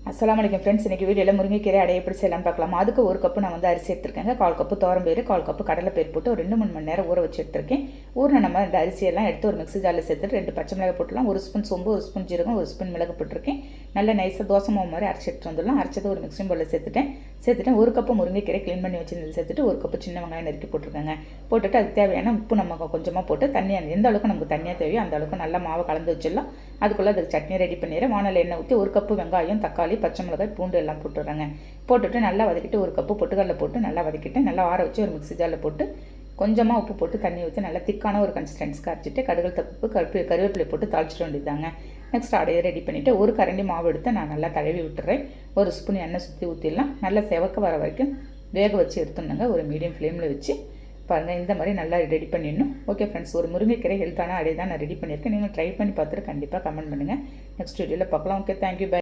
அஸ்ஸலாமு அலைக்கும் ஃப்ரெண்ட்ஸ். இன்றைக்கி வீடியோவில் முருங்கைக்கீரை அடை எப்படி செய்யலாம்னு பார்க்கலாம். அதுக்கு ஒரு கப்பு நான் அரிசி எடுத்துருக்கேங்க. 1/4 கப்பு துவரம்பயிறு, 1/4 கப்பு கடலைப்பயிறு போட்டு ஒரு 2-3 மணி நேரம் ஊற வச்சு எடுத்துருக்கேன். ஊறின நம்ம இந்த அரிசியெல்லாம் எடுத்து ஒரு மிக்ஸி ஜாரில் சேர்த்துட்டு 2 பச்சை மிளகாய் போட்டுலாம், 1 ஸ்பூன் சோம்பு, 1 ஸ்பூன் ஜீரகம், 1 ஸ்பூன் மிளகு போட்டிருக்கேன். நல்லா நைஸாக தோசை மாவு மாதிரி அரைச்சி எடுத்துட்டு வந்துடலாம். அரைச்சது ஒரு மிக்ஸிங் பவுலில் சேர்த்துட்டேன். 1 கப்பு முருங்கைக்கீரை க்ளீன் பண்ணி வச்சு சேர்த்துட்டு 1 கப்பு சின்ன வெங்காயம் நறுக்கி போட்டிருக்கேங்க. போட்டுட்டு அதுக்கு தேவையான உப்பு நம்ம கொஞ்சமாக போட்டு தண்ணியாக எந்த அளவுக்கு நமக்கு தண்ணியாக தேவையோ அந்த அளவுக்கு நல்லா மாவை கலந்து வச்சிடலாம். அதுக்குள்ளே அதுக்கு சட்னி ரெடி பண்ணிடுறேன். வானல் எண்ணெய் ஊற்றி 1 கப்பு வெங்காயம், தக்காளி, பச்சை மிளகாய், பூண்டு எல்லாம் போட்டுடுறேங்க. போட்டுட்டு நல்லா வதக்கிட்டு 1 கப்பு பொட்டுக்கடலை போட்டு நல்லா வதக்கிட்டு நல்லா ஆற வச்சு ஒரு மிக்ஸி ஜாரில் போட்டு கொஞ்சமாக உப்பு போட்டு தண்ணி ஊற்றி நல்லா திக்கான ஒரு கன்சிஸ்டன்ஸ்க்கு அரைச்சிட்டு கடுகு தப்பு கருவேப்பிலை போட்டு தாளிச்சிட வேண்டியதாங்க. நெக்ஸ்ட் அடையை ரெடி பண்ணிவிட்டு ஒரு கரண்டி மாவு எடுத்து நான் நல்லா தடவி விட்டுறேன். 1 ஸ்பூன் எண்ணெய் சுற்றி ஊற்றிடலாம். நல்லா செவக்க வர வரைக்கும் வேக வச்சு எடுத்துடணுங்க. ஒரு மீடியம் ஃப்ளேமில் வச்சு பாருங்கள். இந்த மாதிரி நல்லா ரெடி பண்ணிடணும். ஓகே ஃப்ரெண்ட்ஸ், ஒரு முருங்கைக்கீரை ஹெல்த்தான அடை தான் நான் ரெடி பண்ணியிருக்கேன். நீங்கள் ட்ரை பண்ணி பார்த்துட்டு கண்டிப்பாக கமெண்ட் பண்ணுங்கள். நெக்ஸ்ட் வீடியோவில் பார்க்கலாம். Okay, thank you, by.